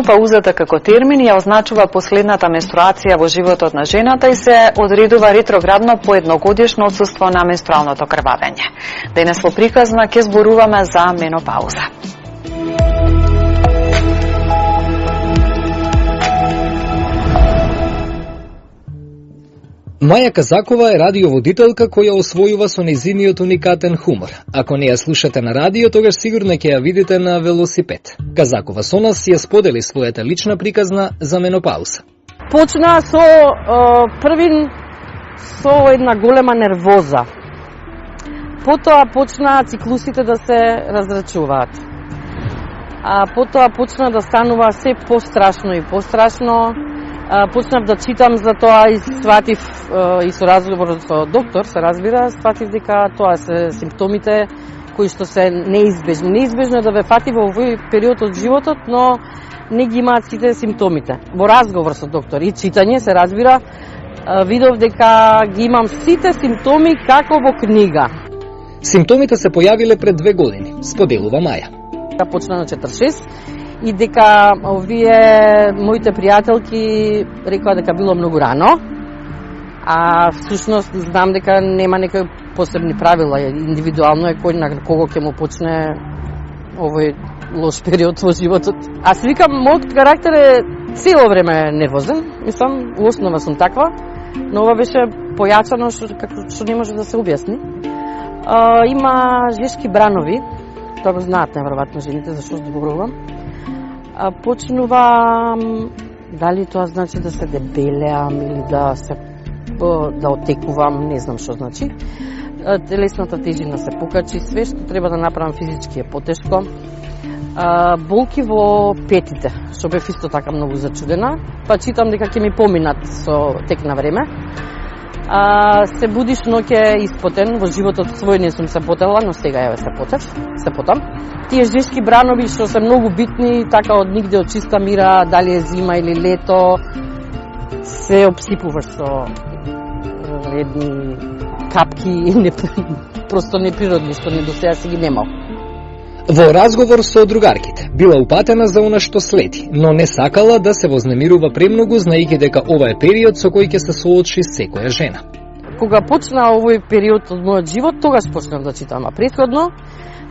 Менопаузата како термин ја означува последната менструација во животот на жената и се одредува ретроградно по едногодишно отсуство на менструалното крвавење. Денес во приказна ќе зборуваме за менопауза. Маја Казакова е радиоводителка која освојува со нејзиниот уникатен хумор. Ако не ја слушате на радио, тогаш сигурно ќе ја видите на велосипед. Казакова со нас ја сподели својата лична приказна за менопауза. Почна со првин со една голема нервоза. Потоа почнаа циклусите да се разрачуваат. А потоа почна да станува се пострашно и пострашно. Почнав да читам за тоа и сватив и со разговор со доктор, се разбира, сватив дека тоа се симптомите кои што се неизбежни. Неизбежно е да ве фати во овој период од животот, но не ги имаат сите симптомите. Во разговор со доктор и читање, се разбира, видов дека ги имам сите симптоми како во книга. Симптомите се појавиле пред 2 години, споделува Маја. Почна на 46 и дека овие моите пријателки рекоа дека било многу рано, а всушност знам дека нема некои посебни правила, индивидуално е кој на кого ќе му почне овој лош период во животот. А се викам, мојот карактер е цело време нервозен, мислам, у основа сум таква, но ова беше појачано што не може да се објасни. Има жешки бранови, тоа го знаат неверојатно жените, зашто зборувам. Почнувам, дали тоа значи да се дебелеам или да отекувам, не знам што значи. Телесната тежина се покачи, све што треба да направам физички е потешко. Болки во петите, што бев исто така многу зачудена, па читам дека ќе ми поминат со тек на време. Се будиш ноќе испотен, во животот свој не сум се потела, но сега еве се потам. Тие жешки бранови што се многу битни, така од нигде, од чиста мира, дали е зима или лето, се обсипуваш со едни капки, просто неприродни, што не до сега си ги немал. Во разговор со другарките, била упатена за она што следи, но не сакала да се вознемирува премногу, знаејќи дека ова е период со кој ќе се соочи секоја жена. Кога почна овој период од мојот живот, тогаш почнав да читам, а претходно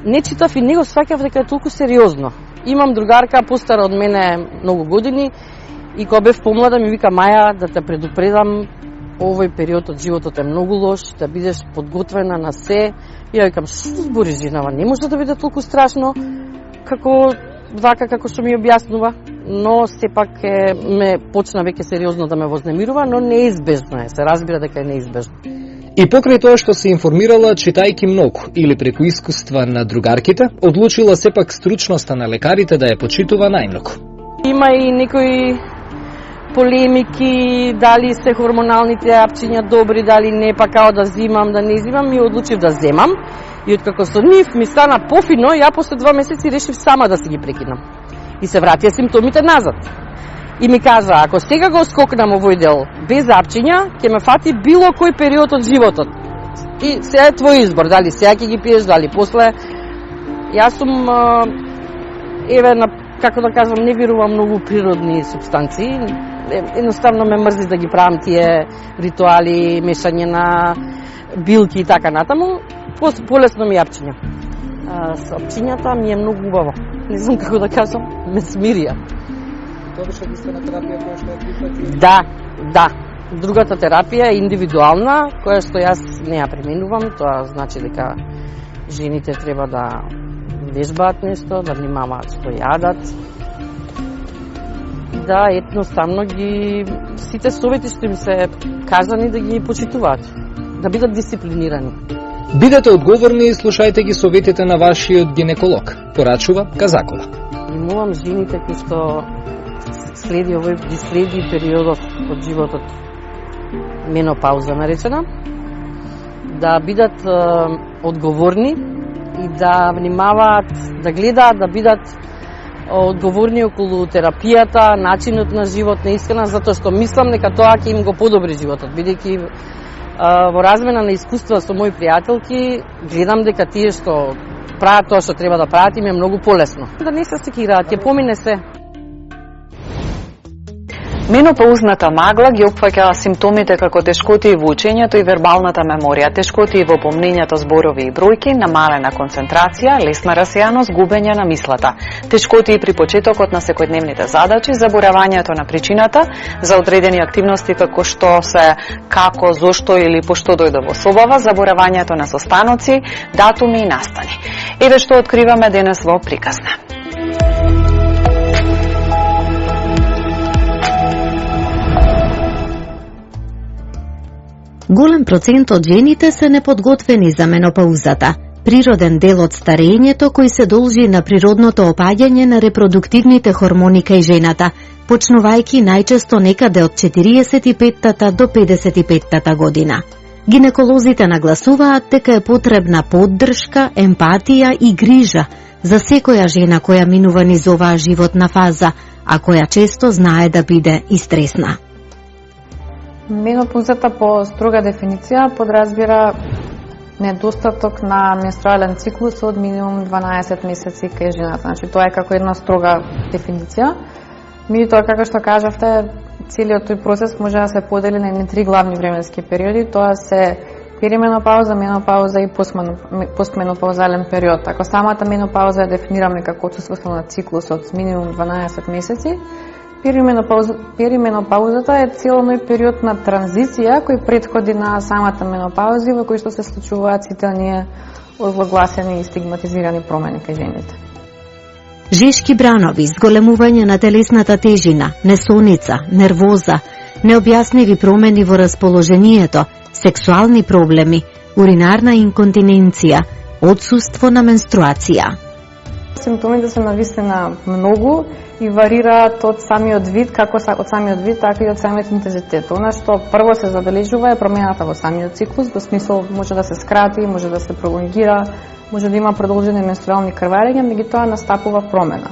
не читав и не го сваќав дека е толку сериозно. Имам другарка постара од мене многу години и кога бев помлада ми вика: Маја, да те предупредам, овој период од животот е многу лош, да бидеш подготвена на се. Ја викам, што збори женава, не може да биде толку страшно како што ми објаснува, но сепак ме почна веќе сериозно да ме вознемирува, но неизбежно е, се разбира дека е неизбежно. И покрај тоа што се информирала читајќи многу или преку искуства на другарките, одлучила сепак стручноста на лекарите да ја почитува најмногу. Има и некои полемики, дали се хормоналните апчиња добри, дали не, па као да зимам, да не зимам, и одлучив да земам. И откако со нив ми стана пофино, ја после 2 месеци решив сама да си ги прекинам. И се вратија симптомите назад. И ми кажа, ако сега го скокнам овој дел без апчиња, ќе ме фати било кој период од животот. И сега е твој избор, дали сега ќе ги пиеш, дали после. Јас сум, како да кажам, не верувам многу природни субстанции. Едноставно ме мрзи да ги правам тие ритуали, мешање на билки и така натаму. Полесно ми апчиња. Со апчињата ми е многу убаво. Не знам како да кажам, ме смирија. Тоа беше единствена терапија која што ја прифати? Да. Другата терапија е индивидуална, која што јас не ја применувам. Тоа значи дека жените треба да вежбаат нешто, да внимаваат што јадат. Да, едноставно сите совети што им се кажани да ги почитуваат, да бидат дисциплинирани. Бидете одговорни и слушајте ги советите на вашиот гинеколог, порачува Казакова. Мовам жените кои што следи периодот од животот, менопауза наречена, да бидат одговорни и да внимаваат, да гледаат, да бидат одговорни околу терапијата, начинот на живот, наискрена, затоа што мислам дека тоа ќе им го подобри животот, бидејќи во размена на искуства со мои пријателки гледам дека тие што прават тоа што треба да прават им е многу полесно. Да не се секираат, ќе помине се. Менопаузната магла ги опфаќа симптомите како тешкотии во учењето и вербалната меморија, тешкотии во помнењето зборови и бројки, намалена концентрација, лесна расејаност, губење на мислата, тешкотии при почетокот на секојдневните задачи, заборавањето на причината за одредени активности како што се како, зошто или пошто дојде во собава, заборавањето на состаноци, датуми и настани. Еве што откриваме денес во приказна. Голем процент од жените се неподготвени за менопаузата, природен дел од старењето кој се должи на природното опаѓање на репродуктивните хормони кај жената, почнувајќи најчесто некаде од 45-тата до 55-тата година. Гинеколозите нагласуваат дека е потребна поддршка, емпатија и грижа за секоја жена која минува низ оваа животна фаза, а која често знае да биде и стресна. Менопаузата по строга дефиниција подразбира недостаток на менструален циклус од минимум 12 месеци кај жената. Значи тоа е како една строга дефиниција. Меѓутоа, како што кажавте, целиот тој процес може да се подели на три главни временски периоди. Тоа се перименопауза, менопауза и постменопаузален период. Ако самата менопауза ја дефинираме како отсуството на циклус од минимум 12 месеци, перименопаузата е целоној период на транзиција кој претходи на самата менопауза во кој што се случуваат сите оние озлогласени и стигматизирани промени кај жените. Жешки бранови, зголемување на телесната тежина, несоница, нервоза, необјасневи промени во расположението, сексуални проблеми, уринарна инконтиненција, отсуство на менструација. Симптомите се навистина многу и варираат од самиот вид, како од самиот вид, така и од самиот интензитет. Она што прво се забележува е промената во самиот циклус, во смисол може да се скрати, може да се пролонгира, може да има продолжени менструални крварења, меѓутоа настапува промена.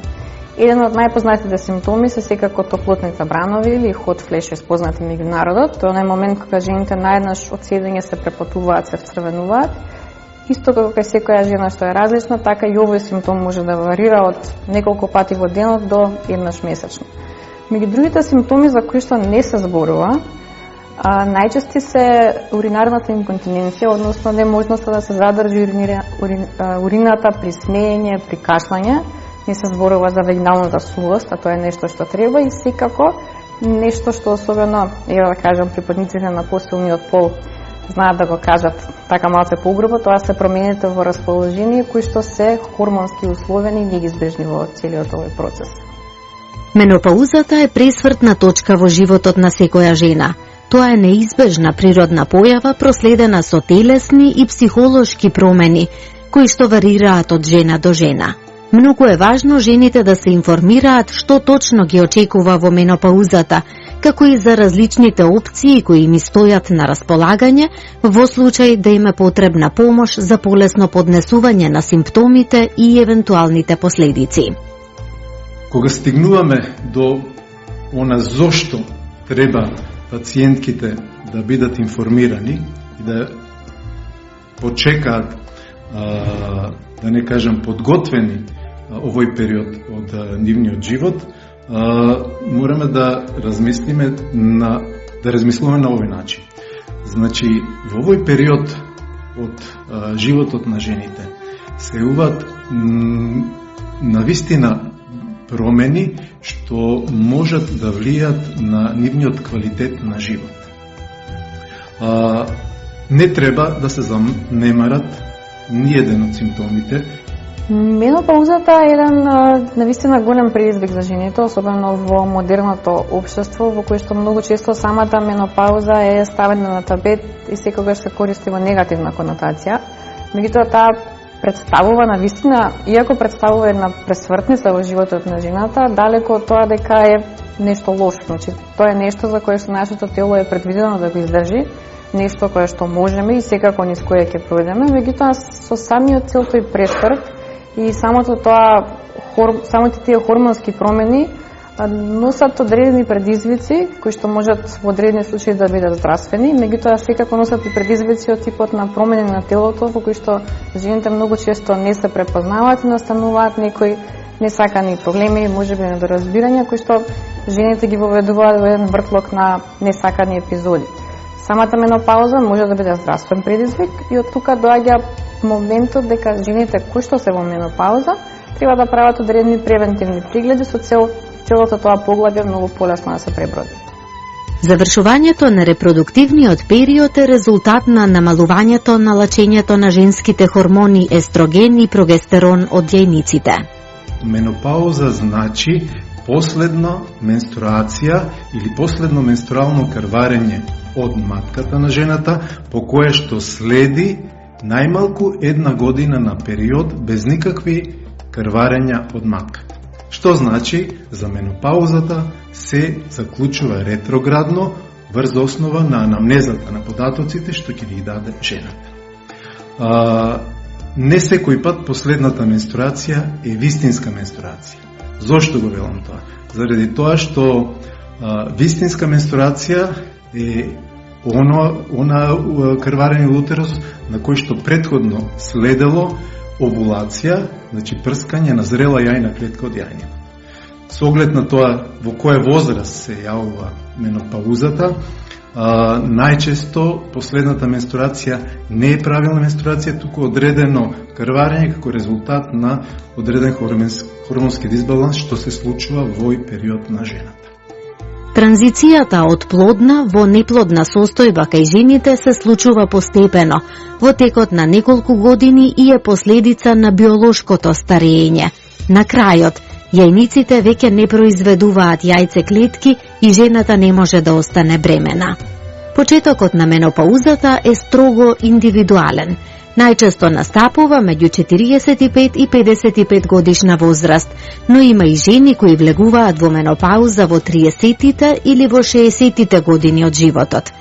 Еден од најпознатите симптоми се секако топлотните бранови или hot flashes, познати меѓу народот. Тоа е момент кога жените наеднаш од седење се препотуваат, се вцрвенуваат. Исто како кај секоја жена што е различна, така и овој симптом може да варира од неколку пати во денот до еднаш месечно. Меѓу другите симптоми за кои што не се зборува, најчести се уринарната инконтиненција, односно неможноста да се задржи урината при смеење, при кашлање. Не се зборува за вагиналната сувост, а тоа е нешто што треба и секако нешто што особено, да кажам, припадниците на посилниот пол знаат да го кажат така малце погрубо, тоа се промените во расположение кои што се хормонски условени и неизбежни во целиот овој процес. Менопаузата е пресвртна точка во животот на секоја жена. Тоа е неизбежна природна појава проследена со телесни и психолошки промени, кои што варираат од жена до жена. Многу е важно жените да се информираат што точно ги очекува во менопаузата, како и за различните опции кои им стојат на располагање во случај да им е потребна помош за полесно поднесување на симптомите и евентуалните последици. Кога стигнуваме до она зошто треба пациентките да бидат информирани и да почекаат, да не кажам подготвени овој период од нивниот живот, мораме да размислуваме на овој начин. Значи, во овој период од животот на жените се јавуваат навистина промени што можат да влијат на нивниот квалитет на живот. Не треба да се занемарат ниеден од симптомите. Менопаузата е еден навистина голем предизвик за жените, особено во модерното општество, во кое што многу често самата менопауза е ставена на табет и секогаш се користи во негативна конотација. Меѓутоа, таа представува навистина, иако представува една пресвртница во животот на жената, далеко од тоа дека е нешто лошо. Значи, тоа е нешто за кое што нашето тело е предвидено да го издржи, нешто кое што можеме и секако низ кое ќе пројдеме, меѓутоа со самиот цел тој пресврт и самите тие хормонски промени носат одредени предизвици кои што можат во одредени случаи да бидат здравствени, меѓутоа секако носат и предизвици од типот на промени на телото во кои што жените многу често не се препознаваат и настануваат некои несакани проблеми, можеби недоразбирања кои што жените ги воведуваат во еден вртлок на несакани епизоди. Самата менопауза може да биде здравствен предизвик и од тука доаѓа моментот дека жените кои што се во менопауза треба да прават одредени превентивни прегледи со цел целото тоа поглавје многу полесно да се преброди. Завршувањето на репродуктивниот период е резултат на намалувањето на лачењето на женските хормони естроген и прогестерон од јајниците. Менопауза значи последна менструација или последно менструално крварење од матката на жената, по кое што следи најмалку една година на период без никакви крварења од матката. Што значи, за менопаузата се заклучува ретроградно врз основа на анамнезата на податоците што ќе ги даде жената. Не секој пат последната менструација е вистинска менструација. Зошто го велам тоа? Заради тоа што вистинска менструација е она крварење од утерус на кој што претходно следело овулација, значи прскање на зрела јајна клетка од јајница. Со оглед на тоа во која возраст се јавува менопаузата, најчесто последната менструација не е правилна менструација, туку одредено крварење како резултат на одреден хормонски дисбаланс што се случува во овој период на жената. Транзицијата од плодна во неплодна состојба кај жените се случува постепено, во текот на неколку години и е последица на биолошкото старење. На крајот, јајниците веќе не произведуваат јајцеклетки и жената не може да остане бремена. Почетокот на менопаузата е строго индивидуален. Најчесто настапува меѓу 45 и 55 годишна возраст, но има и жени кои влегуваат во менопауза во 30-тите или во 60-тите години од животот.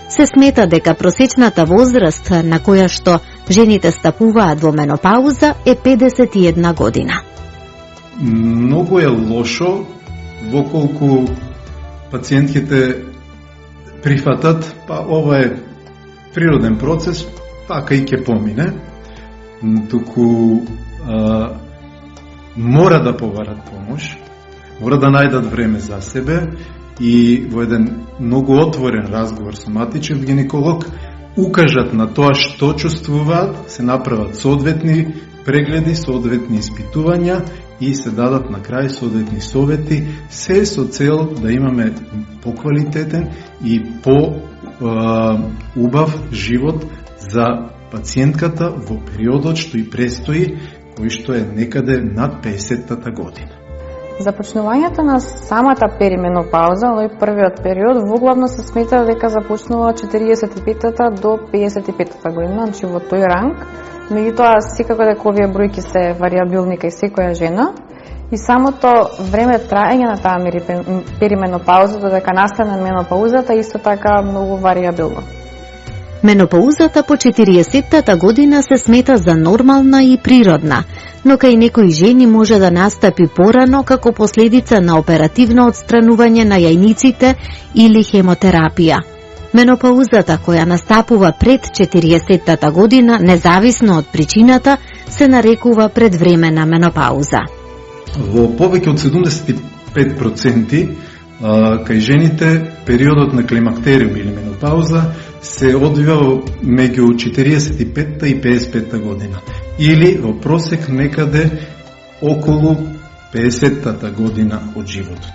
Се смета дека просечната возраст на која што жените стапуваат во менопауза е 51 година. Многу е лошо воколку пациентките прифатат, па ова е природен процес, така и ќе помине, туку мора да побарат помош, мора да најдат време за себе и во еден многу отворен разговор со матичен гинеколог укажат на тоа што чувствуваат, се направат соодветни прегледи, соодветни испитувања и се дадат на крај соодветни совети, се со цел да имаме поквалитетен и по-убав живот за пациентката во периодот што и престои, кој што е некаде над 50-тата година. Започнувањето на самата перименопауза, овој првиот период, воглавно се смета дека започнува од 45-та до 55-та година, значи во тој ранг. Меѓутоа, секако дека овие бројки се вариабилни кај секоја жена и самото време траење на таа перименопауза додека настане менопаузата исто така многу вариабилно. Менопаузата по 40-тата година се смета за нормална и природна, но кај некои жени може да настапи порано како последица на оперативно отстранување на јајниците или хемотерапија. Менопаузата која настапува пред 40-тата година, независно од причината, се нарекува предвремена менопауза. Во повеќе од 75% кај жените периодот на климактериум или менопауза се одвива меѓу 45-та и 55-та година или во просек некаде околу 50-тата година од животот.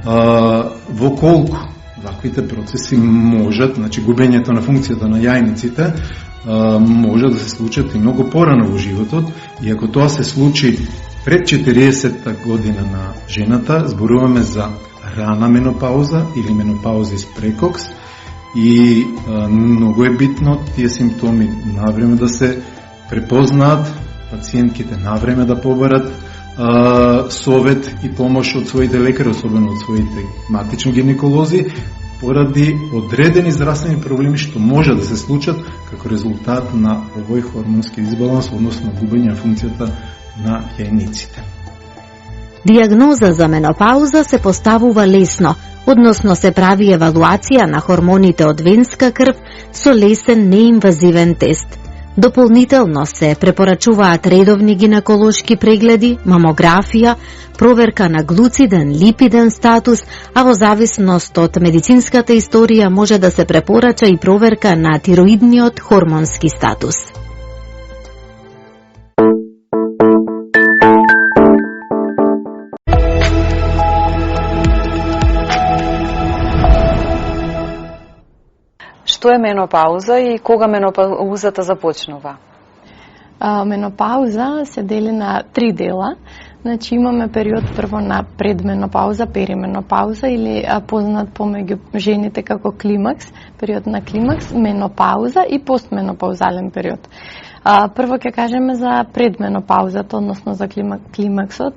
Во колку ваквите процеси можат, значи губењето на функцијата на јајниците може да се случат и многу порано во животот, и ако тоа се случи пред 40-та година на жената, зборуваме за рана менопауза или менопауза из прекокс, и многу е битно тие симптоми навреме да се препознаат, пациентките навреме да побарат совет и помош од своите лекари, особено од своите матични гинеколози, поради одредени здравствени проблеми што може да се случат како резултат на овој хормонски дисбаланс, односно губење на функцијата на јајниците. Дијагноза за менопауза се поставува лесно, односно се прави евалуација на хормоните од венска крв со лесен неинвазивен тест. Дополнително се препорачуваат редовни гинеколошки прегледи, мамографија, проверка на глуциден, липиден статус, а во зависност од медицинската историја може да се препорача и проверка на тироидниот хормонски статус. Што е менопауза и кога менопаузата започнува? Менопауза се дели на 3 дела. Значи имаме период прво на предменопауза, перименопауза или познат помеѓу жените како климакс, период на климакс, менопауза и постменопаузален период. Прво ќе кажеме за предменопаузата, односно за климаксот.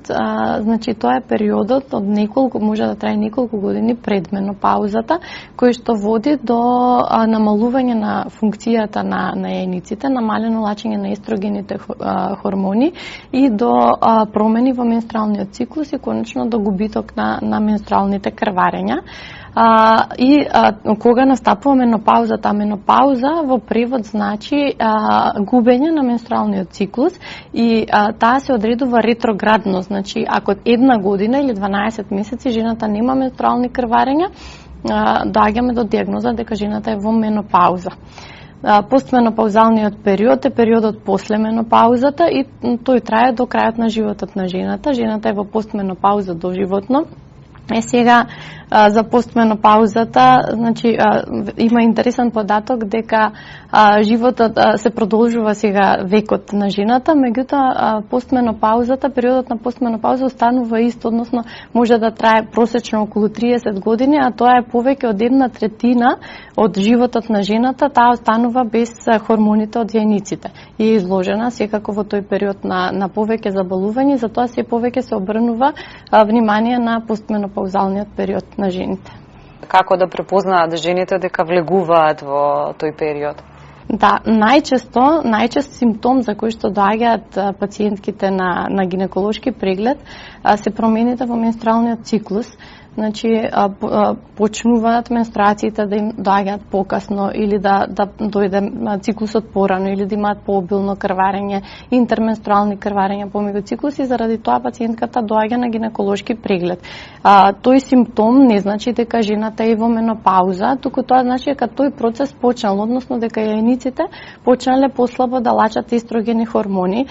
Значи тоа е периодот од може да трае неколку години пред менопаузата, кој што води до намалување на функцијата на јајниците, намалено лачење на естрогените хормони и до промени во менструалниот циклус и конечно до губиток на менструалните крварења. Кога настапува менопаузата? Менопауза во превод значи губење на менструалниот циклус и таа се одредува ретроградно, значи ако една година или 12 месеци жената нема менструални крварења, доаѓаме до дијагноза дека жената е во менопауза. Постменопаузалниот период е периодот после менопаузата и тој трае до крајот на животот на жената. Жената е во постменопауза доживотно. Сега за постменопаузата, значи има интересен податок дека животот се продолжува сега векот на жената, меѓутоа постменопаузата, периодот на постменопауза останува ист, односно може да трае просечно околу 30 години, а тоа е повеќе од 1/3 од животот на жената, таа останува без хормоните од јајниците и е изложена секако во тој период на повеќе заболувања, затоа се повеќе се обрнува внимание на постменопаузалниот период на жените. Како да препознаат жените дека влегуваат во тој период? Да, најчест симптом за кој што доаѓаат пациентките на гинеколошки преглед се промените во менструалниот циклус. Значи, почнуваат менструациите да им доаѓаат покасно или да дојде циклусот порано или да имаат пообилно крварење, интерменструални крварења помеѓу циклуси, заради тоа пациентката доаѓа на гинеколошки преглед. Тој симптом не значи дека жената е во менопауза, туку тоа значи дека тој процес почнал, односно дека јајниците почнале послабо да лачат естрогени хормони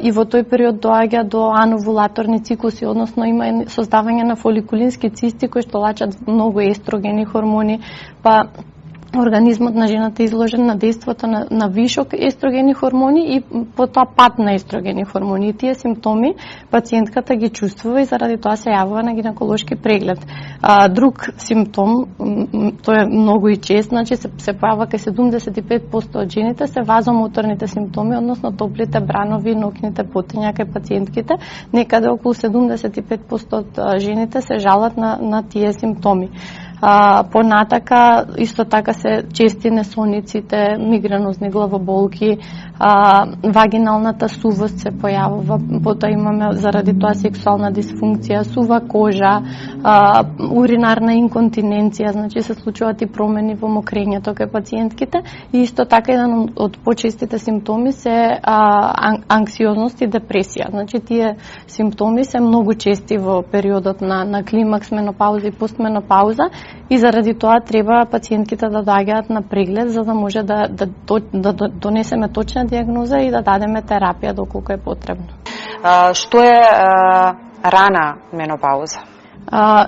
и во тој период доаѓа до ановулаторни циклуси, односно има создавање на фоликулински цисти кои што лачат многу естрогени хормони, па организмот на жената е изложен на дејството на вишок естрогени хормони и потоа пат на естрогени хормони. И тие симптоми пациентката ги чувствува и заради тоа се јавува на гинеколошки преглед. Друг симптом, тој е многу и чест, значи се појавува кај 75% од жените се вазомоторните симптоми, односно топлите бранови, ноќните потења кај пациентките. Некаде околу 75% од жените се жалат на тие симптоми. Понатака, исто така се чести несониците, мигренозни главоболки, вагиналната сувост се појавува, потоа имаме заради тоа сексуална дисфункција, сува кожа, уринарна инконтиненција, значи се случуваат и промени во мокрењето кај пациентките и исто така еден од почестите симптоми се анксиозност и депресија. Значи тие симптоми се многу чести во периодот на климакс, менопауза и постменопауза и заради тоа треба пациентките да доаѓаат на преглед за да може да донесеме точна дијагноза и да дадеме терапија доколку е потребно. Што е рана менопауза?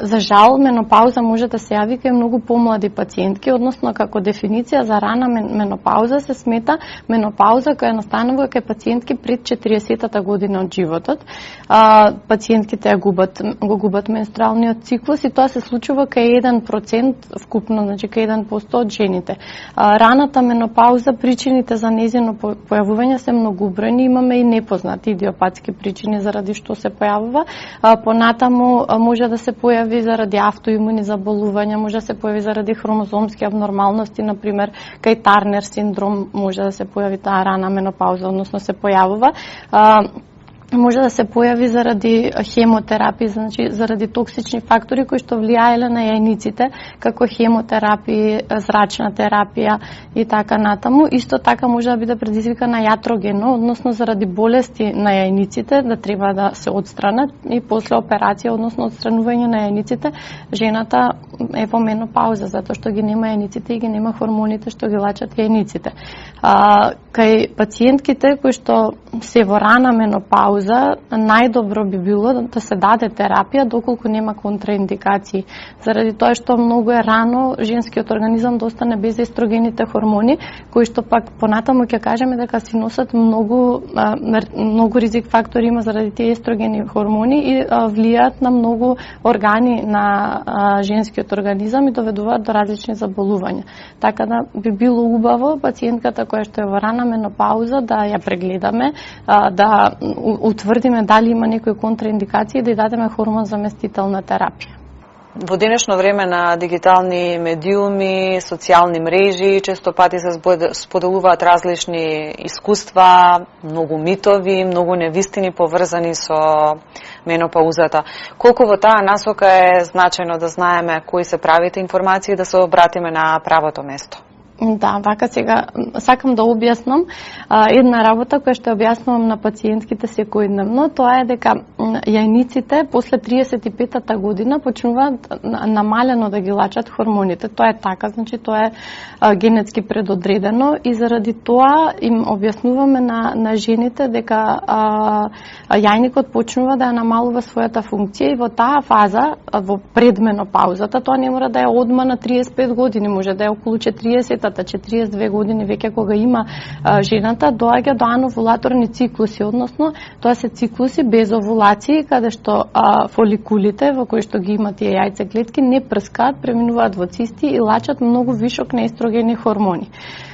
За жал, менопауза може да се јави кај многу помлади пациентки, односно како дефиниција за рана менопауза се смета менопауза која настанува кај пациентки пред 40-та година од животот. Пациентките го губат менструалниот циклус и тоа се случува кај 1% вкупно, значи кај 1% од жените. Раната менопауза, причините за нејзино појавување се многубројни, имаме и непознати идиопатски причини заради што се појавува. Понатаму може да се појави заради автоимуни заболувања, може да се појави заради хромозомски абнормалности, например, кај Тарнер синдром може да се појави таа рана менопауза, односно се појавува. може да се појави заради хемотерапија, значи заради токсични фактори кои што влијаеле на јајниците, како хемотерапија, зрачна терапија и така натаму. Исто така може да биде предизвикана јатрогено, односно заради болести на јајниците, да треба да се отстранат и после операција, односно отстранување на јајниците, жената е во менопауза, затоа што ги нема јајниците и ги нема хормоните што ги лачат јајниците. Кај пациентките кои што се во рана менопауза, најдобро би било да се даде терапија доколку нема контраиндикации. Заради тоа што многу е рано женскиот организам да остане без естрогените хормони, кои што пак понатаму ќе кажеме дека си носат многу ризик фактори има заради тие естрогени хормони и влијаат на многу органи на женскиот организам и доведуваат до различни заболувања. Така да би било убаво пациентката која што е во рана менопауза да ја прегледаме, да утврдиме дали има некои контраиндикации и да ја дадеме хормон заместителна терапија. Во денешно време на дигитални медиуми, социјални мрежи, често пати се споделуваат различни искуства, многу митови, многу невистини поврзани со менопаузата. Колку во таа насока е значајно да знаеме кои се правите информации и да се обратиме на правото место? Да, вака сега сакам да објаснам една работа која што објаснувам на пациентките секојдневно, тоа е дека јајниците после 35-та година почнуваат намалено да ги лачат хормоните. Тоа е така, значи тоа е генетски предодредено и заради тоа им објаснуваме на жените дека јајникот почнува да ја намалува својата функција и во таа фаза, во предменопаузата, тоа не мора да е одма на 35 години, може да е околу 40-та, 42 години веќе кога има жената, доаѓа до ановулаторни циклуси, односно тоа се циклуси без овулации, каде што фоликулите во кои што ги има тие јајцеклетки не прскаат, преминуваат во цисти и лачат многу вишок на естрогени хормони.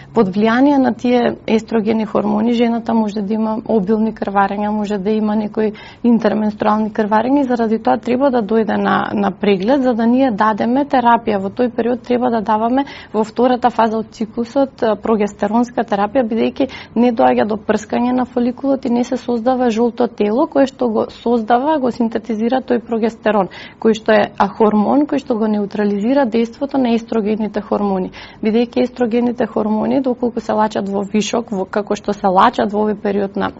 Под влијание на тие естрогени хормони жената може да има обилни крварења, може да има некои интерменструални крварења и заради тоа треба да дојде на преглед за да ние дадеме терапија. Во тој период треба да даваме во втората фаза од циклусот прогестеронска терапија, бидејќи не доаѓа до прскање на фоликулот и не се создава жолто тело кое што го создава, го синтетизира тој прогестерон, кој што е хормон кој што го неутрализира дејството на естрогените хормони. Бидејќи естрогените хормони доколку се лачат во вишок, како што се лачат во овој период на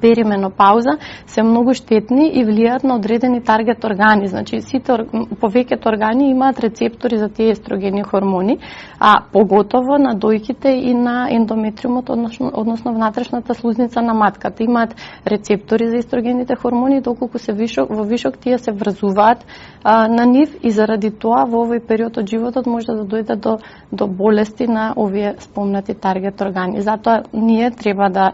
перименопауза, се многу штетни и влијаат на одредени таргет органи. Значи, повеќето органи имаат рецептори за тие естрогени хормони, а поготово на дојките и на ендометриумот, односно внатрешната слузница на матката. Имаат рецептори за естрогените хормони, доколку се во вишок тие се врзуваат на нив и заради тоа во овој период од животот може да дојде до болести на овие спомнати таргет органи. Затоа ние треба да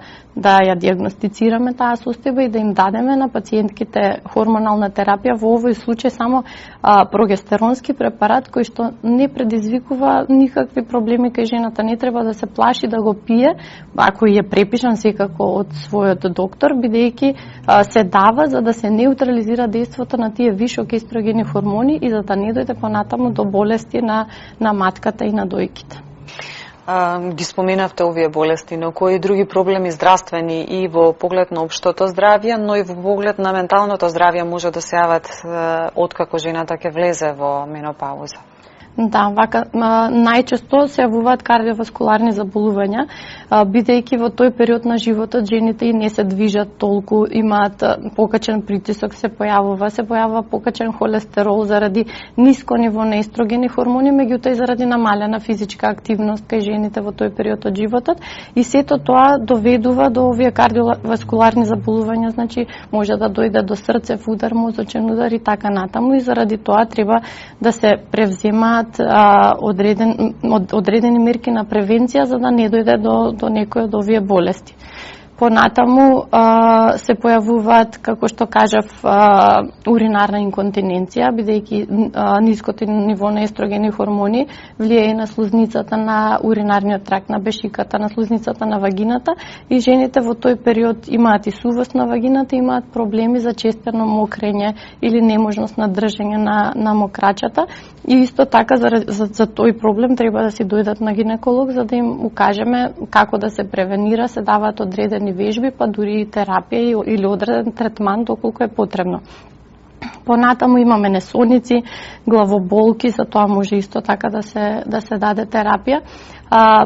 ја диагностицираме таа состојба и да им дадеме на пациентките хормонална терапија, во овој случај само прогестеронски препарат кој што не предизвикува никакви проблеми кај жената, не треба да се плаши да го пие, ако е препишан секако од својот доктор, бидејќи се дава за да се неутрализира дејството на тие вишок естрогени хормони и за да не дојде понатаму до болести на матката и на дојките. Ги споменавте овие болести, но кои други проблеми здравствени и во поглед на општото здравје, но и во поглед на менталното здравје може да се јават откако жената ќе влезе во менопауза? Да, вака најчесто се јавуваат кардиоваскуларни заболувања, бидејќи во тој период на животот жените и не се движат толку, имаат покачен притисок, се појавува покачен холестерол заради ниско ниво на естрогени хормони, меѓутоа и заради намалена физичка активност кај жените во тој период од животот и сето тоа доведува до овие кардиоваскуларни заболувања, значи може да дојде до срцев удар, мозочен удар и така натаму и заради тоа треба да се превземаат одредени мерки на превенција за да не дојде до некој од овие болести. Понатаму се појавуваат, како што кажав, уринарна инконтиненција, бидејќи ниското ниво на естрогени хормони влијае на слузницата на уринарниот тракт, на бешиката, на слузницата на вагината и жените во тој период имаат и сувост на вагината, имаат проблеми за честено мокрење или неможност на држење на мокрачата и исто така за тој проблем треба да си дојдат на гинеколог за да им укажеме како да се превенира, се даваат одредени одредени вежби, па дури и терапија или одреден третман доколку е потребно. Понатаму имаме несоници, главоболки, за тоа може исто така да се даде терапија.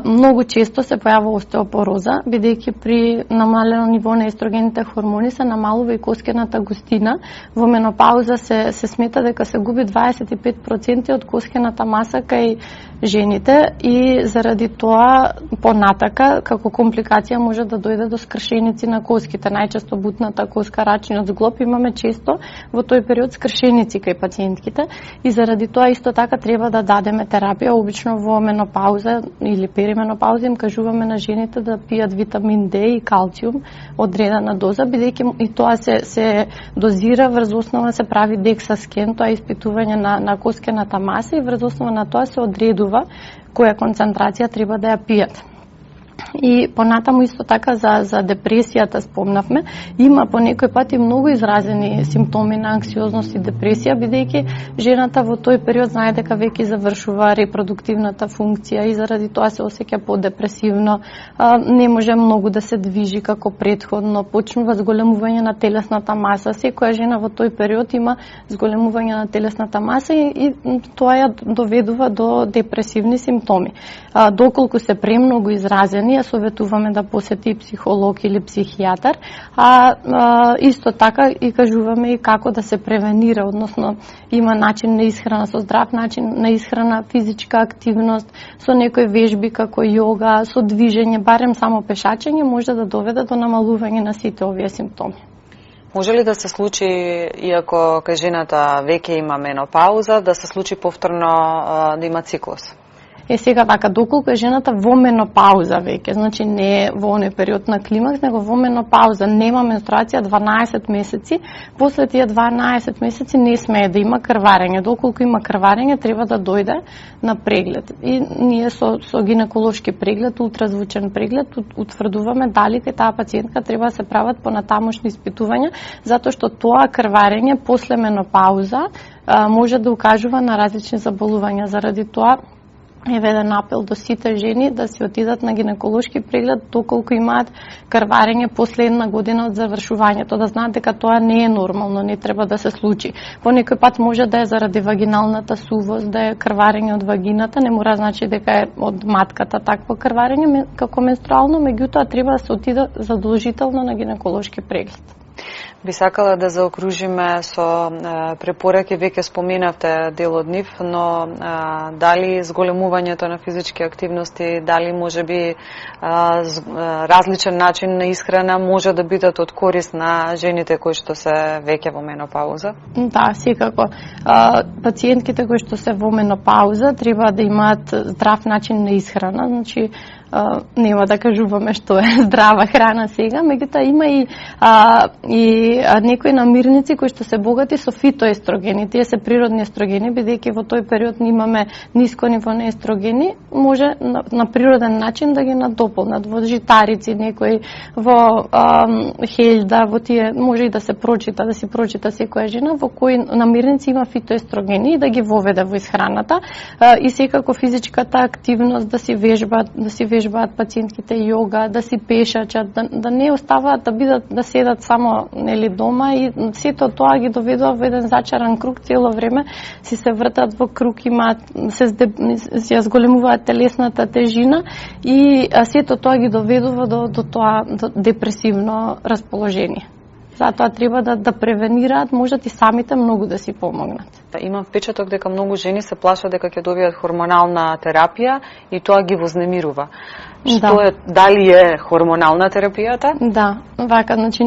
Многу често се појавува остеопороза, бидејќи при намалено ниво на естрогените хормони се намалува и коскената густина. Во менопауза се смета дека се губи 25% од коскената маса кај жените и заради тоа понатака како компликација може да дојде до скршеници на коските. Најчесто бутната коска, рачниот зглоб имаме често во тој период скршеници кај пациентките и заради тоа исто така треба да дадеме терапија. Обично во менопауза или перименопауза им кажуваме на жените да пијат витамин Д и калциум одредена доза, бидејќи и тоа се дозира врз основа се прави дексаскен, тоа е испитување на коскената маса и врз основа на тоа се одредува која концентрација треба да ја пијат. И понатаму исто така за депресијата спомнавме, има по некој пат и многу изразени симптоми на анксиозност и депресија, бидејќи жената во тој период знае дека веќе завршува репродуктивната функција и заради тоа се осеќа подепресивно, не може многу да се движи како претходно, почнува зголемување на телесната маса. Секоја жена во тој период има зголемување на телесната маса и тоа ја доведува до депресивни симптоми. Доколку се премногу изразени, ја советуваме да посети психолог или психијатар, исто така и кажуваме и како да се превенира, односно има начин на исхрана, со здрав начин на исхрана, физичка активност, со некои вежби како јога, со движење, барем само пешачење може да доведе до намалување на сите овие симптоми. Може ли да се случи, иако кај жената веќе има менопауза, да се случи повторно да има циклус? Сега така, доколку е жената во менопауза веќе, значи не е во оној период на климакс, него во менопауза, нема менструација 12 месеци, после тие 12 месеци не смее да има крварење. Доколку има крварење, треба да дојде на преглед. И ние со гинеколошки преглед, ултразвучен преглед, утврдуваме дали кај таа пациентка треба да се прават понатамошни испитувања, затоа што тоа крварење после менопауза може да укажува на различни заболувања. Заради тоа еведен апел до сите жени да си отидат на гинеколошки преглед доколку имаат крварење после една година од завршувањето, да знаат дека тоа не е нормално, не треба да се случи. По некој пат може да е заради вагиналната сувост, да е крварење од вагината, не мора значи дека е од матката такво крварење како менструално, меѓутоа треба да се отиде задолжително на гинеколошки преглед. Би сакала да заокружиме со препораки, веќе споменавте дел од нив, но дали зголемувањето на физички активности, дали може би различен начин на исхрана може да бидат од корист на жените кои што се веќе во менопауза? Да, секако. Пациентките кои што се во менопауза треба да имаат здрав начин на исхрана, значи нема да кажуваме што е здрава храна сега, меѓутоа има и некои намирници кои што се богати со фитоестрогени. Тие се природни естрогени, бидејќи во тој период имаме ниско ниво на естрогени, може на природен начин да ги надополнат во житарици, некои во хелда, во тие може и да се прочита, да си прочита секоја жена во кои намирници има фитоестрогени и да ги воведе во исхраната. И секако физичката активност, да си вежбаат пациентките јога, да си пешачат, да не оставаат да седат само дома и сето тоа ги доведува во еден зачаран круг, цело време си се вртат во круг, имаат се ја зголемуваат телесната тежина и сето тоа ги доведува до тоа депресивно расположение. Затоа треба да превенираат, можат и самите многу да си помогнат. Имам впечаток дека многу жени се плашат дека ќе добијат хормонална терапија и тоа ги вознемирува. Што е, дали е хормонална терапијата? Да, вака, значи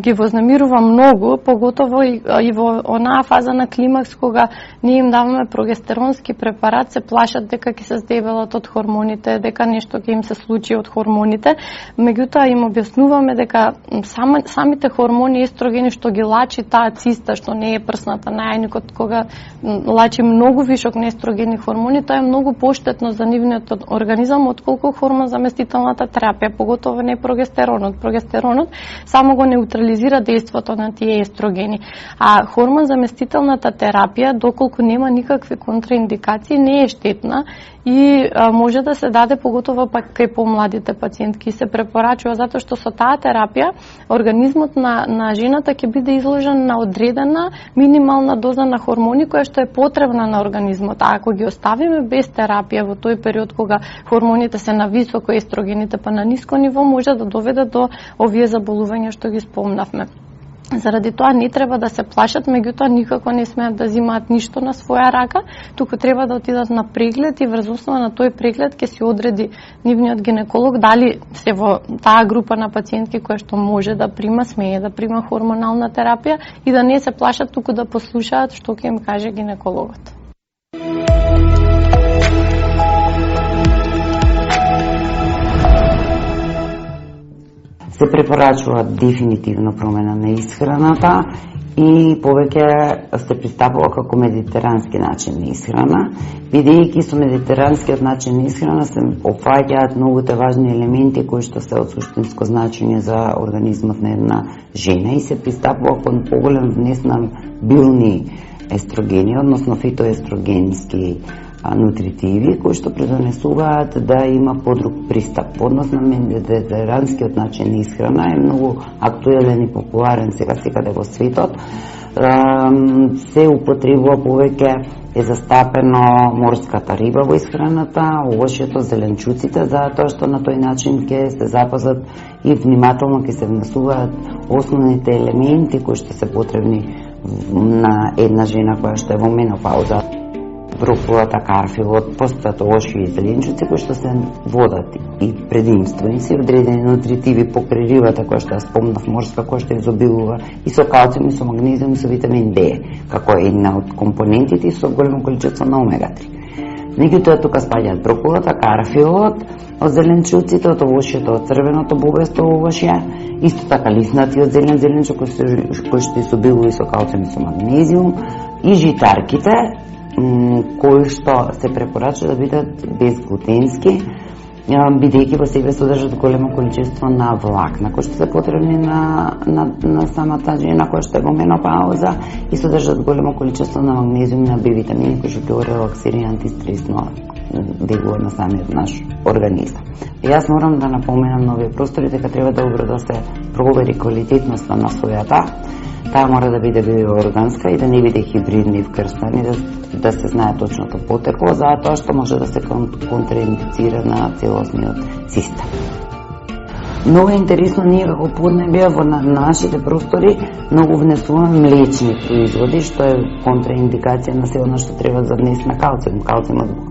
ги вознемирува многу, поготово и во онаа фаза на климакс кога ние им даваме прогестеронски препарат, се плашат дека ќе се здебелат од хормоните, дека нешто ќе им се случи од хормоните. Меѓутоа им објаснуваме дека самите хормони естрогени што ги лачи таа циста што не е прсната на јајникот, кога кога лачи многу вишок на естрогени хормони, тоа е многу поштетно за нивниот организам отколку хормон заместителната терапија, поготово не прогестеронот. Прогестеронот само го неутрализира дејството на тие естрогени. А хормон заместителната терапија, доколку нема никакви контраиндикации, не е штетна и може да се даде поготово пак кај помладите пациентки. Се препорачува затоа што со таа терапија организмот на жената ќе биде изложен на одредена минимална доза на хормони која што е потребна на организмот. А ако ги оставиме без терапија во тој период кога хормоните се на високо, естрогените па на ниско ниво, може да доведе до овие заболувања што ги спомнавме. Заради тоа не треба да се плашат, меѓутоа никако не смеат да земаат ништо на своја рака, туку треба да отидат на преглед и врз основа на тој преглед ќе се одреди нивниот гинеколог дали се во таа група на пациентки која што може да прима, смее да прима хормонална терапија и да не се плашат, туку да послушаат што ќе им каже гинекологот. Се препорачува дефинитивно промена на исхраната и повеќе се пристапува како медитерански начин на исхрана, бидејќи со медитеранскиот начин на исхрана се опфаќаат многуте важни елементи кои што се од суштинско значење за организмот на една жена и се пристапува кон поголем внес на билни естрогени, односно фитоестрогенски нутритиви кои што придонесуваат да има подруг пристап. Однос на медитеранскиот начин на исхрана е многу актуелен и популарен сега секаде во светот. Се употребува повеќе е застапено морската риба во исхраната, овошјето, зеленчуците, затоа што на тој начин ќе се запазат и внимателно ќе се внесуваат основните елементи кои што се потребни на една жена која што е во менопауза. Брокулата, карфилот, постојат овошји и зеленчуци кои што се водат и предимствени се одредени нутритиви покрај рибата која што ја спомнав, морска, која што изобилува и со калциум, и со магнезиум, и со витамин D, како една од компонентите и со големо количество на омега-3. Меѓутоа тука спаѓаат брокулата, карфилот, од зеленчуците, од овошјето, од црвеното бобесто овошје, исто така лиснатиот зелен зеленчук кој што изобилува и со калциум, и со магнезиум, и житарките, кои што се препорачува да бидат безглутенски, бидејќи во себе содржат големо количество на влакна кои што се потребни на самата жена која што е во менопауза и содржат големо количество на магнезиум и на B витамини кои што ќе релаксира и антистресно делува на самиот наш организам. Јас морам да напоменам на овие простори дека треба да се провери квалитетноста на сојата. Таа мора да биде биоорганска и да не биде хибридна и вкрстана, да се знае точното потекло, затоа што може да се контраиндицира на целосниот систем. Многу е интересно, ние како поднебја во нашите простори многу внесуваме млечни производи, што е контраиндикација на се она што треба за внес на калциум.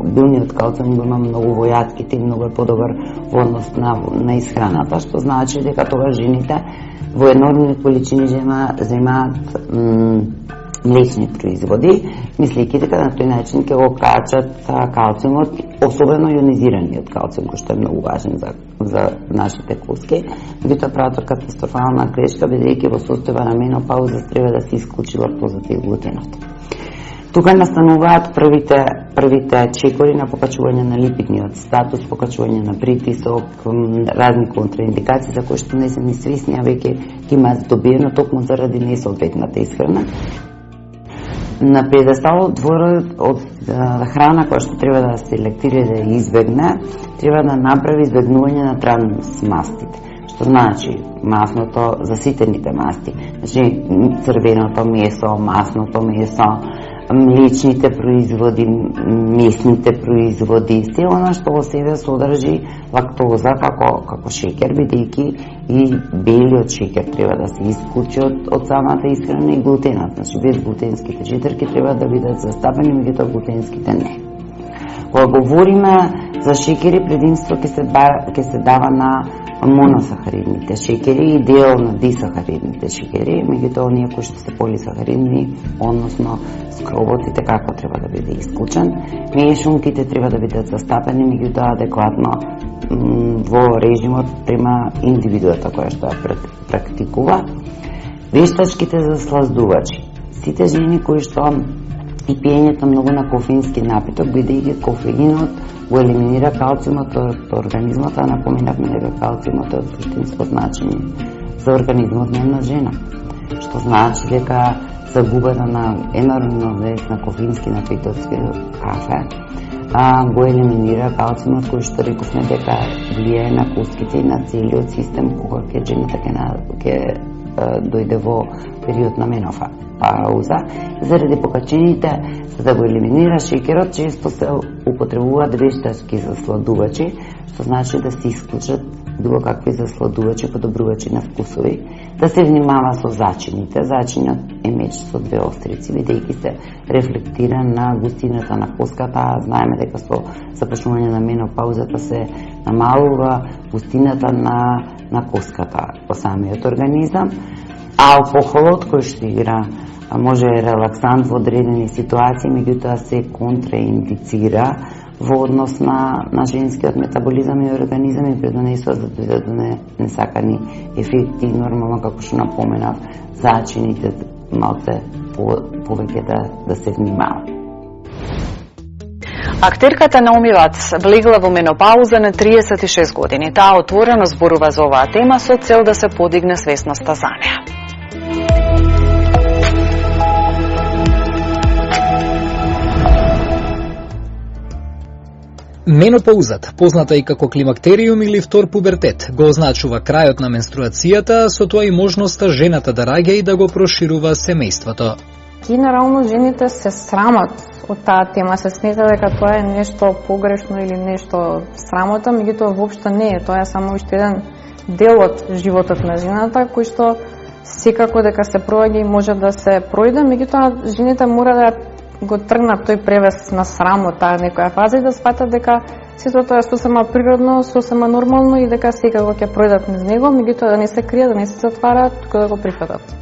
Билниот калциум го има многу во јатките и многу е подобар во однос на исхраната, што значи дека тогаш жените во енормни количини земаат млечни производи, мислејќи дека на тој начин ќе го качат калциумот, особено ионизираниот калциум, кој што е многу важен за нашите коски. Меѓутоа прават катастрофална грешка, бидејќи во состојба на менопауза треба да се исклучи лактозата и глутенот. Тука настануваат првите чекори на покачување на липидниот статус, покачување на притисок, разни контраиндикации за кои што не се ни свесни, а веќе ги имаат добиено токму заради несоодветната исхрана. На педесталот дворот од храна која што треба да се селектира и да избегне, треба да направи избегнување на трансмастите. Што значи масното, заситените масти, значи црвеното месо, масното месо, млечните производи, месните производи, се она што во себе содржи лактоза како шеќер, бидејќи и белиот шеќер треба да се исклучи од самата исхрана и глутенот. Значи безглутенските житарки треба да бидат застапени, меѓутоа глутенските не. Кога говориме за шеќери, предимство ќе се дава на моносахаридните шеќери и дел на дисахаридните шеќери, меѓутоа оние кои што се полисахаридни, односно скроботите како треба да биде исклучен. Мешунките треба да бидат застапени, меѓутоа адекватно во режимот према индивидуата која што ја практикува. Вештачките заслаздувачи. Сите жени кои што и пиењето многу на кофеински напиток, бидејќи кофеинот го елиминира калциумот од организмот, а напоминавме дека калциумот е од суштинско значење за организмот на една жена, што значи дека загубата на енормно вес на кофеински напитоци, кафе, го елиминира калциумот, кој што рековме дека влијае на костките и на целиот систем кога ќе жените ќе дојде во период на менопауза. Заради покачените, за да го елиминира шеќерот, често се употребуваат вештачки засладувачи, што значи да се исклучат било какви засладувачи, подобрувачи на вкусови, да се внимава со зачините. Зачинот е меч со две острици, бидејќи се рефлектира на густината на коската, а знаеме дека со започнување на менопаузата се намалува густината на коската во самиот организам. Алкохолот, кој што игра може релаксант во одредени ситуации, меѓутоа се контраиндицира во однос на женскиот метаболизам и организам и предонесува да дојдат до несакани ефекти, нормално како што напоменав, зачините малце повеќе да се внимава. Актерката Наоми Вац влегла во менопауза на 36 години. Таа отворено зборува за оваа тема со цел да се подигне свесноста за неа. Менопаузата, позната и како климактериум или втор пубертет, го означува крајот на менструацијата, со тоа и можноста жената да раѓа и да го проширува семејството. Генерално жените се срамат од таа тема, се смета дека тоа е нешто погрешно или нешто срамота, меѓутоа воопшто не е, тоа е само уште еден дел од животот на жената кој што секако дека се проаѓа и може да се пројде, меѓутоа жените мора да го тргнат тој превес на срамот таа некоја фаза и да сватат дека сето тоа е сосема природно, сосема нормално и дека секако ќе пројдат низ него, меѓутоа да не се кријат, да не се затвараат, туку да го прифатат.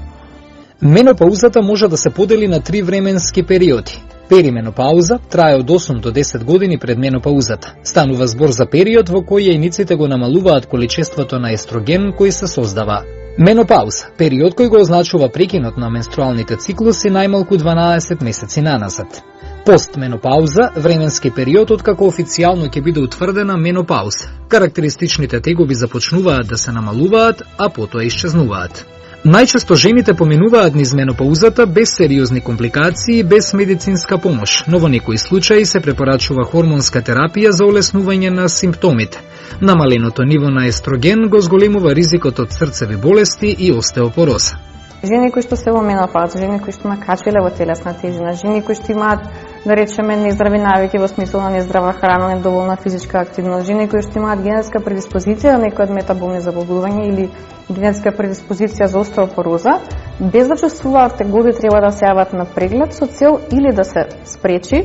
Менопаузата може да се подели на 3 временски периоди. Перименопауза трае од 8 до 10 години пред менопаузата. Станува збор за период во кој јајниците го намалуваат количеството на естроген кој се создава. Менопауза, период кој го означува прекинот на менструалните циклуси најмалку 12 месеци наназад. Постменопауза, временски период откако официјално ќе биде утврдена менопауза. Карактеристичните тегови започнуваат да се намалуваат, а потоа исчезнуваат. Најчесто жените поминуваат низ менопаузата без сериозни компликации и без медицинска помош, но во некои случаи се препорачува хормонска терапија за олеснување на симптомите. Намаленото ниво на естроген го зголемува ризикот од срцеви болести и остеопороза. Жени кои што се во менопауза, жени кои што накачиле во телесна тежина, жени кои што имаат, да речеме, нездрави навики во смисла на нездрава храна, недоволна физичка активност, жени кои што имаат генетска предиспозиција на некои од метаболни заболувања или генетска предиспозиција за остеопороза, без да чувствуваат тегоби, треба да се јават на преглед со цел или да се спречи,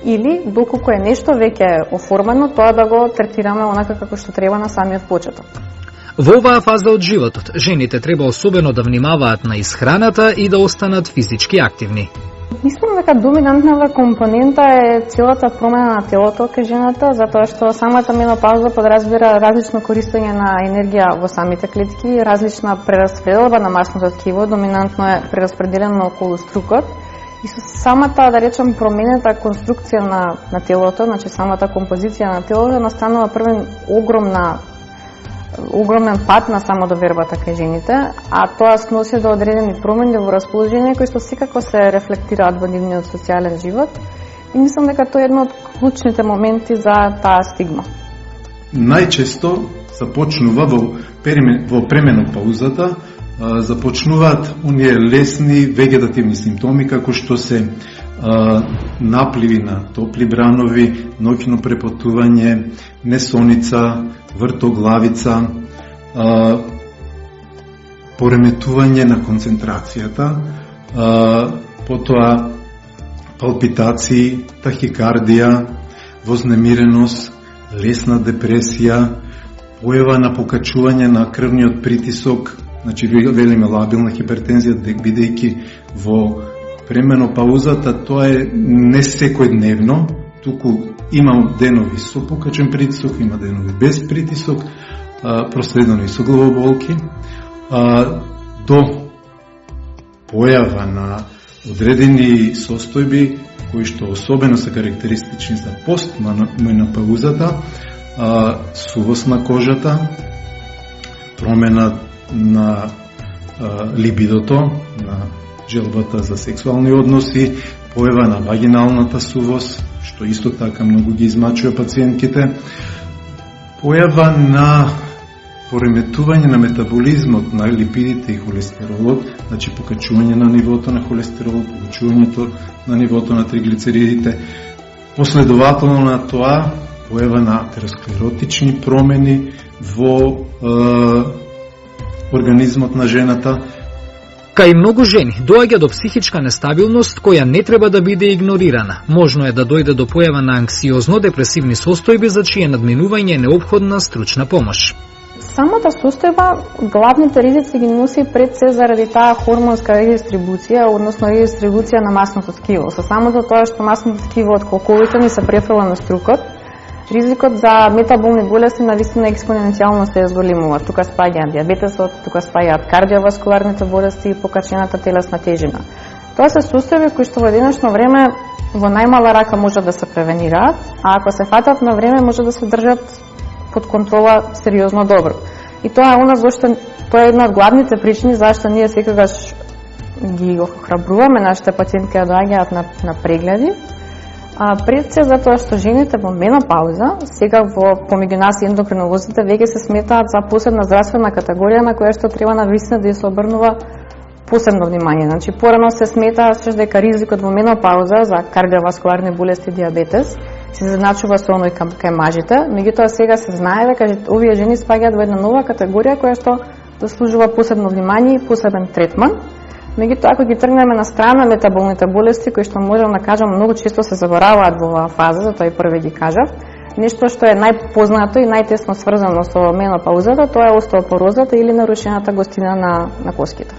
или доколку е нешто веќе оформено, тоа да го третираме онака како што треба на самиот почеток. Во оваа фаза од животот, жените треба особено да внимаваат на исхраната и да останат физички активни. Мислам дека доминантната компонента е целата промена на телото кај жената, затоа што самата менопауза подразбира различно користење на енергија во самите клетки, различна прераспределба на масното ткиво, доминантно е прераспределено околу струкот, и со самата, да речем, променета конструкција на телото, значи самата композиција на телото, настанува првен огромен пат на самодовербата кај жените, а тоа сноси до одредени промени во расположение кои што секако се рефлектираат во нивниот социјален живот и мислам дека тоа е едно од клучните моменти за таа стигма. Најчесто започнува во пременопаузата, започнуваат оние лесни вегетативни симптоми како што се напливи на топли бранови, ноќно препотување, несоница, вртоглавица, пореметување на концентрацијата, потоа палпитации, тахикардија, вознемиреност, лесна депресија, појава на покачување на крвниот притисок, значи велиме лабилна хипертензија, бидејќи во пременопаузата тоа е не секојдневно, туку има денови со покачен притисок, има денови без притисок, проследено и со главоболки, до појава на одредени состојби кои што особено се карактеристични за постменопаузата, сувост на кожата, промена на либидото, на желбата за сексуални односи, појава на вагиналната сувост, што исто така многу ги измачува пациентките, појава на пореметување на метаболизмот на липидите и холестеролот, значи покачување на нивото на холестерол, покачувањето на нивото на триглицеридите, последователно на тоа појава на атеросклеротични промени во организмот на жената. Кај многу жени доаѓа до психичка нестабилност која не треба да биде игнорирана. Можно е да дојде до појава на анксиозно-депресивни состојби за чие надминување е неопходна стручна помош. Самата состојба, главните ризици ги носи пред се заради таа хормонска редистрибуција, односно редистрибуција на масното ткиво. Со самото тоа што масното ткиво од колковите ни се префрла на струкот, ризикот за метаболни болести навистина експоненцијално се зголемува. Тука спаѓаат дијабетесот, тука спаѓаат кардиоваскуларните болести и покачената телесна тежина. Тоа се состојби кои што во денешно време во најмала рака може да се превенираат, а ако се фатат на време може да се држат под контрола сериозно добро. И тоа е зашто тоа е една од главните причини зашто ние секогаш ги охрабруваме нашите пациентки да доаѓаат на прегледи. Пред се затоа што жените во менопауза, сега помеѓу нас и ендокринолозите веќе се сметаат за посебна здравствена категорија на која што треба навистина да се обрнува посебно внимание. Значи порано се смета дека ризикот во менопауза за кардиоваскуларни болести и дијабетес се значува со оној кај мажите, меѓутоа сега се знае дека овие жени спаѓаат во една нова категорија која што заслужува посебно внимание и посебен третман. Меѓутоа, ако ги тргнеме на страна метаболните болести, кои што можам да кажам многу често се забораваат во оваа фаза, затоа и прве ги кажав, нешто што е најпознато и најтесно сврзано со менопаузата, тоа е остеопорозата или нарушената гостина на коските.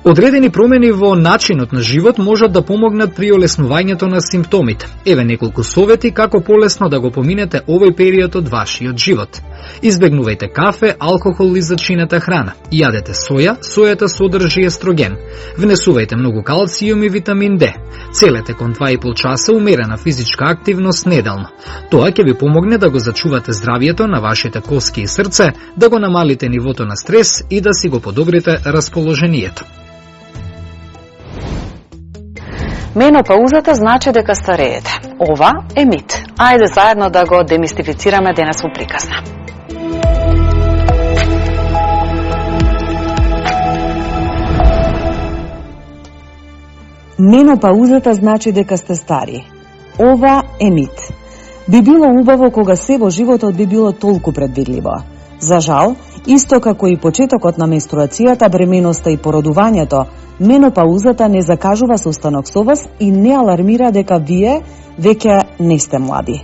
Одредени промени во начинот на живот можат да помогнат при олеснувањето на симптомите. Еве неколку совети како полесно да го поминете овој период од вашиот живот. Избегнувајте кафе, алкохол и зачината храна. Јадете соја, сојата содржи естроген. Внесувајте многу калцијум и витамин Д. Целете кон 2,5 часа умерена физичка активност неделно. Тоа ќе ви помогне да го зачувате здравието на вашите коски и срце, да го намалите нивото на стрес и да си го подобрите расположението. Менопаузата значи дека стареете. Ова е мит. Ајде заедно да го демистифицираме денес во приказна. Менопаузата значи дека сте стари. Ова е мит. Би било убаво кога се во животот би било толку предвидливо. За жал, исто како и почетокот на менструацијата, бременоста и породувањето, менопаузата не закажува состанок со вас и не алармира дека вие веќе не сте млади.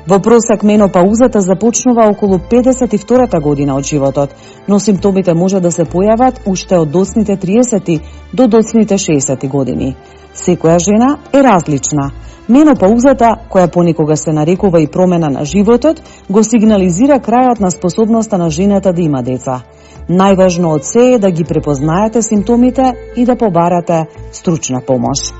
Во просек менопаузата започнува околу 52-та година од животот, но симптомите може да се појават уште од доцните 30 до доцните 60 години. Секоја жена е различна. Менопаузата, која понекога се нарекува и промена на животот, го сигнализира крајот на способноста на жената да има деца. Најважно од се е да ги препознаете симптомите и да побарате стручна помош.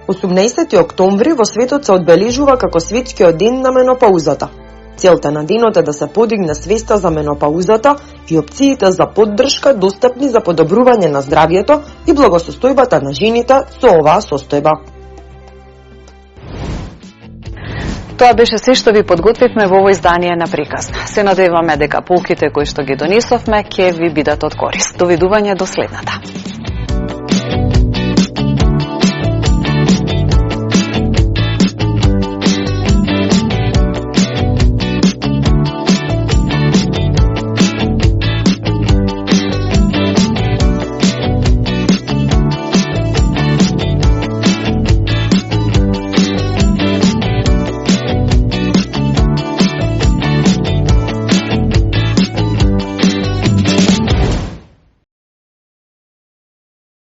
Осумнаесети октомври во светот се одбележува како светскиот ден на менопаузата. Целта на денот е да се подигне свеста за менопаузата и опциите за поддршка достапни за подобрување на здравието и благосостојбата на жените со оваа состојба. Тоа беше се што ви подготвивме во ово издание на Приказна. Се надеваме дека полките кои што ги донесовме ќе ви бидат од корист. Довидување до следната.